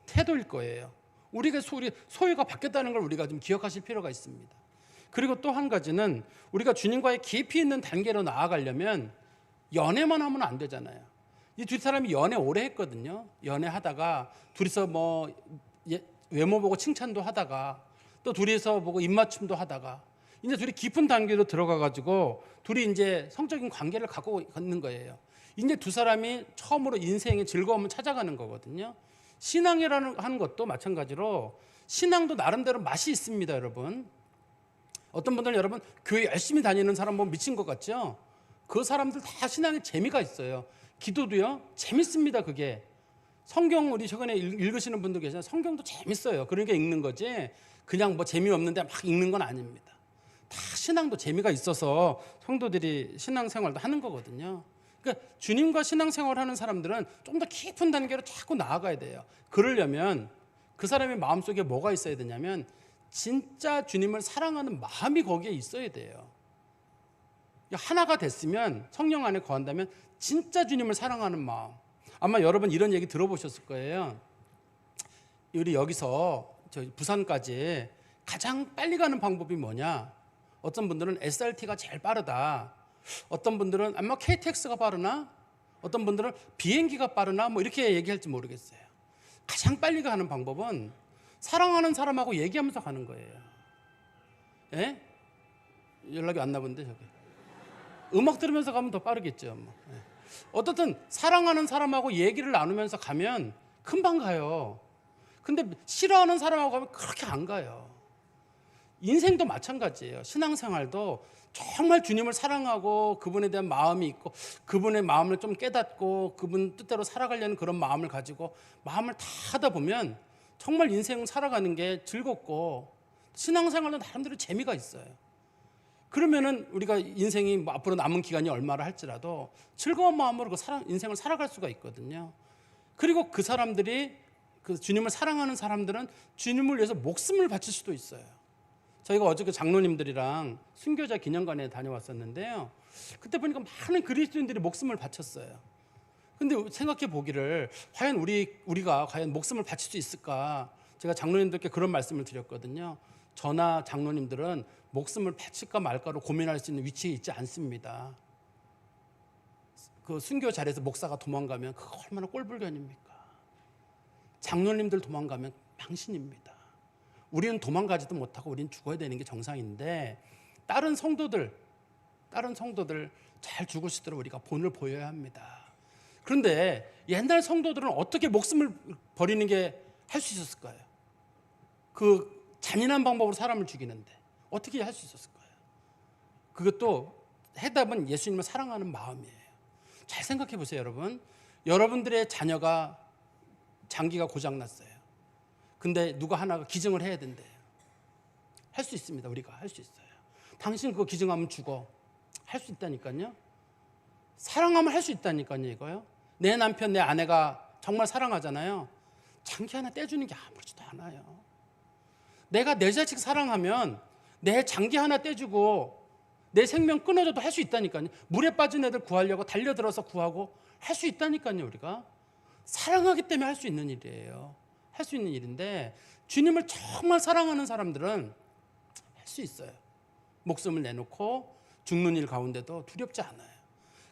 태도일 거예요. 우리가 소유가 바뀌었다는 걸 우리가 좀 기억하실 필요가 있습니다. 그리고 또 한 가지는 우리가 주님과의 깊이 있는 단계로 나아가려면 연애만 하면 안 되잖아요. 이 두 사람이 연애 오래 했거든요. 연애하다가 둘이서 외모 보고 칭찬도 하다가 또 둘이서 보고 입맞춤도 하다가 이제 둘이 깊은 단계로 들어가가지고 둘이 이제 성적인 관계를 갖고 있는 거예요. 이제 두 사람이 처음으로 인생의 즐거움을 찾아가는 거거든요. 신앙이라는 하는 것도 마찬가지로 신앙도 나름대로 맛이 있습니다, 여러분. 어떤 분들은 여러분 교회 열심히 다니는 사람 보면 미친 것 같죠? 그 사람들 다 신앙에 재미가 있어요. 기도도요 재밌습니다. 그게 성경 우리 최근에 읽으시는 분들 계시잖아요. 성경도 재밌어요. 그러니까 읽는 거지 그냥 재미없는데 막 읽는 건 아닙니다. 다 신앙도 재미가 있어서 성도들이 신앙생활도 하는 거거든요. 그러니까 주님과 신앙생활하는 사람들은 좀 더 깊은 단계로 자꾸 나아가야 돼요. 그러려면 그 사람의 마음속에 뭐가 있어야 되냐면 진짜 주님을 사랑하는 마음이 거기에 있어야 돼요. 하나가 됐으면 성령 안에 거한다면 진짜 주님을 사랑하는 마음. 아마 여러분 이런 얘기 들어보셨을 거예요. 우리 여기서 부산까지 가장 빨리 가는 방법이 뭐냐? 어떤 분들은 SRT가 제일 빠르다. 어떤 분들은 아마 KTX가 빠르나? 어떤 분들은 비행기가 빠르나? 이렇게 얘기할지 모르겠어요. 가장 빨리 가는 방법은 사랑하는 사람하고 얘기하면서 가는 거예요. 예? 연락이 왔나 본데 저기. 음악 들으면서 가면 더 빠르겠죠. 어떻든 사랑하는 사람하고 얘기를 나누면서 가면 금방 가요. 근데 싫어하는 사람하고 가면 그렇게 안 가요. 인생도 마찬가지예요. 신앙생활도 정말 주님을 사랑하고 그분에 대한 마음이 있고 그분의 마음을 좀 깨닫고 그분 뜻대로 살아가려는 그런 마음을 가지고 마음을 다 하다 보면 정말 인생 살아가는 게 즐겁고 신앙생활도 나름대로 재미가 있어요. 그러면은 우리가 인생이 앞으로 남은 기간이 얼마나 할지라도 즐거운 마음으로 인생을 살아갈 수가 있거든요. 그리고 그 사람들이 그 주님을 사랑하는 사람들은 주님을 위해서 목숨을 바칠 수도 있어요. 저희가 어저께 장로님들이랑 순교자 기념관에 다녀왔었는데요. 그때 보니까 많은 그리스도인들이 목숨을 바쳤어요. 근데 생각해 보기를 과연 우리가 과연 목숨을 바칠 수 있을까? 제가 장로님들께 그런 말씀을 드렸거든요. 저나 장로님들은 목숨을 바칠까 말까로 고민할 수 있는 위치에 있지 않습니다. 그 순교 자리에서 목사가 도망가면 그거 얼마나 꼴불견입니까? 장로님들 도망가면 망신입니다. 우리는 도망가지도 못하고 우리는 죽어야 되는 게 정상인데 다른 성도들 잘 죽을 수 있도록 우리가 본을 보여야 합니다. 그런데 옛날 성도들은 어떻게 목숨을 버리는 게 할 수 있었을까요? 그 잔인한 방법으로 사람을 죽이는데 어떻게 할 수 있었을 거예요? 그것도 해답은 예수님을 사랑하는 마음이에요. 잘 생각해 보세요, 여러분. 여러분들의 자녀가 장기가 고장났어요. 근데 누가 하나가 기증을 해야 된대요. 할 수 있습니다. 우리가 할 수 있어요. 당신 그거 기증하면 죽어. 할 수 있다니까요. 사랑하면 할 수 있다니까요. 이거요. 내 남편, 내 아내가 정말 사랑하잖아요. 장기 하나 떼주는 게 아무렇지도 않아요. 내가 내 자식 사랑하면 내 장기 하나 떼주고 내 생명 끊어줘도 할 수 있다니까요. 물에 빠진 애들 구하려고 달려들어서 구하고 할 수 있다니까요. 우리가 사랑하기 때문에 할 수 있는 일이에요. 할 수 있는 일인데 주님을 정말 사랑하는 사람들은 할 수 있어요. 목숨을 내놓고 죽는 일 가운데도 두렵지 않아요.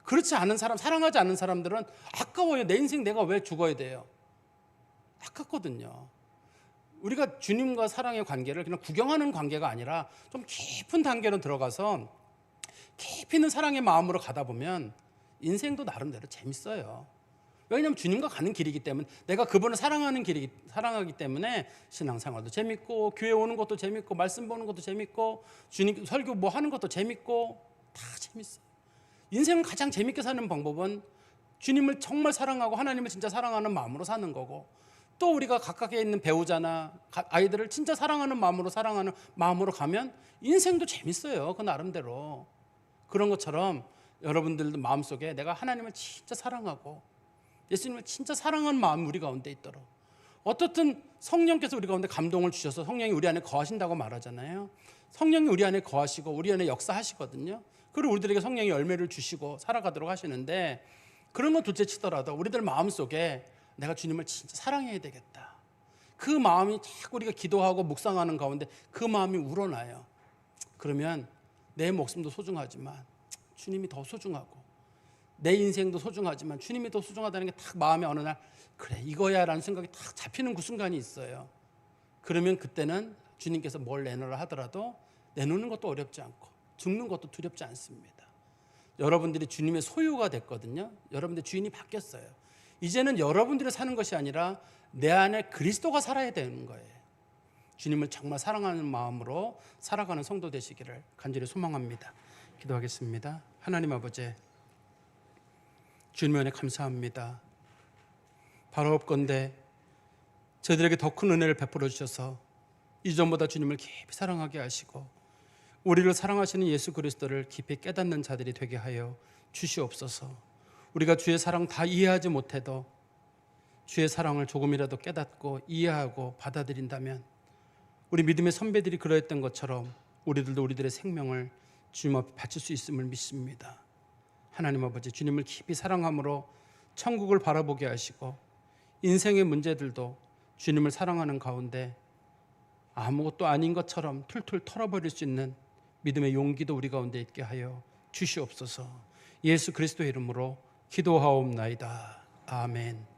그렇지 않은 사람, 사랑하지 않은 사람들은 아까워요. 내 인생 내가 왜 죽어야 돼요? 아깝거든요. 우리가 주님과 사랑의 관계를 그냥 구경하는 관계가 아니라 좀 깊은 단계로 들어가서 깊이 있는 사랑의 마음으로 가다 보면 인생도 나름대로 재밌어요. 왜냐하면 주님과 가는 길이기 때문에, 내가 그분을 사랑하기 때문에 신앙생활도 재밌고 교회 오는 것도 재밌고 말씀 보는 것도 재밌고 주님 설교 뭐 하는 것도 재밌고 다 재밌어요. 인생을 가장 재밌게 사는 방법은 주님을 정말 사랑하고 하나님을 진짜 사랑하는 마음으로 사는 거고, 또 우리가 가깝게 있는 배우자나 아이들을 진짜 사랑하는 마음으로 가면 인생도 재밌어요. 그 나름대로. 그런 것처럼 여러분들도 마음속에 내가 하나님을 진짜 사랑하고 예수님을 진짜 사랑하는 마음이 우리 가운데 있도록, 어떻든 성령께서 우리 가운데 감동을 주셔서 성령이 우리 안에 거하신다고 말하잖아요. 성령이 우리 안에 거하시고 우리 안에 역사하시거든요. 그리고 우리들에게 성령의 열매를 주시고 살아가도록 하시는데, 그런 건 둘째 치더라도 우리들 마음속에 내가 주님을 진짜 사랑해야 되겠다, 그 마음이 자꾸 우리가 기도하고 묵상하는 가운데 그 마음이 우러나요. 그러면 내 목숨도 소중하지만 주님이 더 소중하고, 내 인생도 소중하지만 주님이 더 소중하다는 게 딱 마음에 어느 날 그래 이거야 라는 생각이 딱 잡히는 그 순간이 있어요. 그러면 그때는 주님께서 뭘 내놓으라 하더라도 내놓는 것도 어렵지 않고 죽는 것도 두렵지 않습니다. 여러분들이 주님의 소유가 됐거든요. 여러분들 주인이 바뀌었어요. 이제는 여러분들이 사는 것이 아니라 내 안에 그리스도가 살아야 되는 거예요. 주님을 정말 사랑하는 마음으로 살아가는 성도 되시기를 간절히 소망합니다. 기도하겠습니다. 하나님 아버지, 주님 은혜 감사합니다. 바라옵건대 저희들에게 더 큰 은혜를 베풀어 주셔서 이전보다 주님을 깊이 사랑하게 하시고 우리를 사랑하시는 예수 그리스도를 깊이 깨닫는 자들이 되게 하여 주시옵소서. 우리가 주의 사랑 다 이해하지 못해도 주의 사랑을 조금이라도 깨닫고 이해하고 받아들인다면 우리 믿음의 선배들이 그러했던 것처럼 우리들도 우리들의 생명을 주님 앞에 바칠 수 있음을 믿습니다. 하나님 아버지, 주님을 깊이 사랑함으로 천국을 바라보게 하시고 인생의 문제들도 주님을 사랑하는 가운데 아무것도 아닌 것처럼 툴툴 털어버릴 수 있는 믿음의 용기도 우리 가운데 있게 하여 주시옵소서. 예수 그리스도의 이름으로 기도하옵나이다. 아멘.